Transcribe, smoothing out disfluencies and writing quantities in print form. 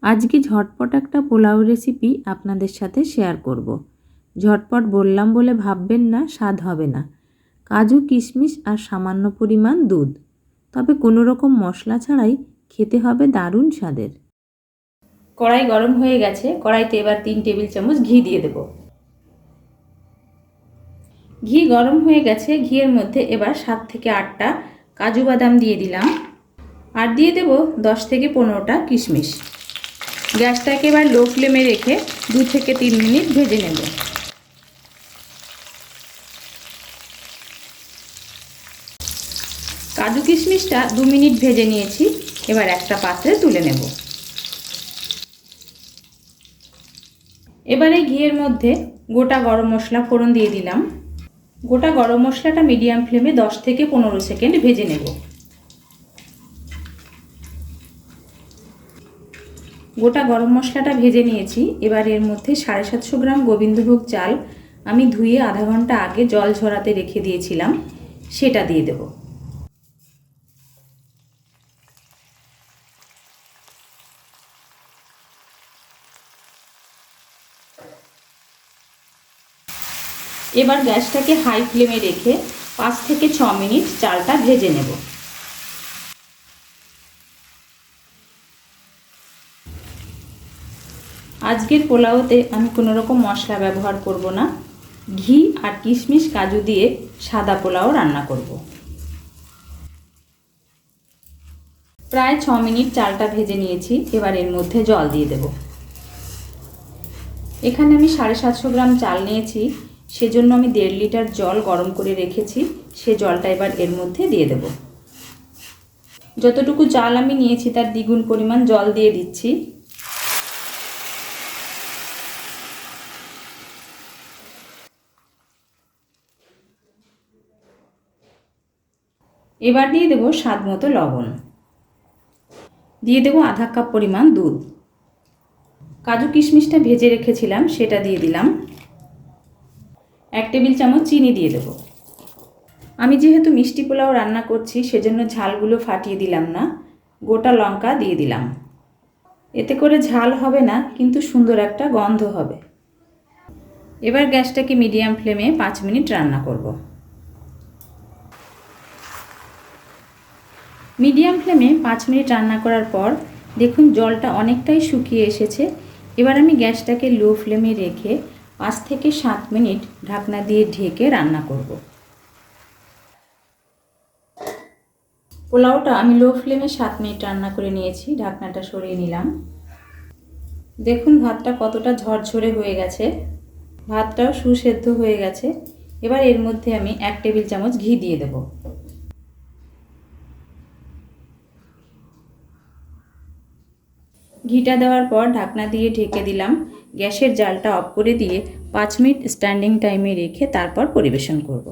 আজকে ঝটপট একটা পোলাও রেসিপি আপনাদের সাথে শেয়ার করব। ঝটপট বললাম বলে ভাববেন না স্বাদ হবে না। কাজু কিশমিশ আর সামান্য পরিমাণ দুধ, তবে কোনো রকম মশলা ছাড়াই খেতে হবে দারুণ স্বাদের। কড়াই গরম হয়ে গেছে, কড়াইতে এবার 3 টেবিল চামচ ঘি দিয়ে দেব। ঘি গরম হয়ে গেছে, ঘিয়ের মধ্যে এবার 7 থেকে 8টা কাজু বাদাম দিয়ে দিলাম, আর দিয়ে দেব 10 থেকে 15টা কিশমিশ। গ্যাসটাকে এবার লো ফ্লেমে রেখে 2 থেকে 3 মিনিট ভেজে নেব। কাজু কিশমিশটা 2 মিনিট ভেজে নিয়েছি, এবার একটা পাত্রে তুলে নেব। এবারে ঘিয়ের মধ্যে গোটা গরম মশলা ফোড়ন দিয়ে দিলাম। গোটা গরম মশলাটা মিডিয়াম ফ্লেমে 10 থেকে 15 সেকেন্ড ভেজে নেব। গোটা গরম মশলাটা ভেজে নিয়েছি, এবার এর মধ্যে 750 গ্রাম গোবিন্দভোগ চাল আমি ধুয়ে আধা ঘন্টা আগে জল ঝরাতে রেখে দিয়েছিলাম, সেটা দিয়ে দেব। এবার গ্যাসটাকে হাই ফ্লেমে রেখে 5 থেকে 6 মিনিট চালটা ভেজে নেব। আজকের পোলাওতে আমি কোনো রকম মশলা ব্যবহার করব না, ঘি আর কিশমিশ কাজু দিয়ে সাদা পোলাও রান্না করব। প্রায় 6 মিনিট চালটা ভেজে নিয়েছি, এবার এর মধ্যে জল দিয়ে দেব। এখানে আমি 750 গ্রাম চাল নিয়েছি, সেজন্য আমি 1.5 লিটার জল গরম করে রেখেছি, সে জলটা এবার এর মধ্যে দিয়ে দেব। যতটুকু চাল আমি নিয়েছি তার দ্বিগুণ পরিমাণ জল দিয়ে দিচ্ছি। এবার দিয়ে দেব স্বাদ মতো লবণ, দিয়ে দেব আধা কাপ পরিমাণ দুধ। কাজু কিশমিশটা ভেজে রেখেছিলাম সেটা দিয়ে দিলাম। 1 টেবিল চামচ চিনি দিয়ে দেব। আমি যেহেতু মিষ্টি পোলাও রান্না করছি সেজন্য ঝালগুলো ফাটিয়ে দিলাম না, গোটা লঙ্কা দিয়ে দিলাম। এতে করে ঝাল হবে না, কিন্তু সুন্দর একটা গন্ধ হবে। এবার গ্যাসটাকে মিডিয়াম ফ্লেমে 5 মিনিট রান্না করব। মিডিয়াম ফ্লেমে 5 মিনিট রান্না করার পর দেখুন জলটা অনেকটাই শুকিয়ে এসেছে। এবার আমি গ্যাসটাকে লো ফ্লেমে রেখে 5 থেকে 7 মিনিট ঢাকনা দিয়ে ঢেকে রান্না করব। পোলাওটা আমি লো ফ্লেমে 7 মিনিট রান্না করে নিয়েছি, ঢাকনাটা সরিয়ে নিলাম। দেখুন ভাতটা কতটা ঝরঝরে হয়ে গেছে, ভাতটাও সুসেদ্ধ হয়ে গেছে। এবার এর মধ্যে আমি 1 টেবিল চামচ ঘি দিয়ে দেব। ঘিটা দেওয়ার পর ঢাকনা দিয়ে ঢেকে দিলাম। গ্যাসের জালটা অফ করে দিয়ে 5 মিনিট স্ট্যান্ডিং টাইমে রেখে তারপর পরিবেশন করব।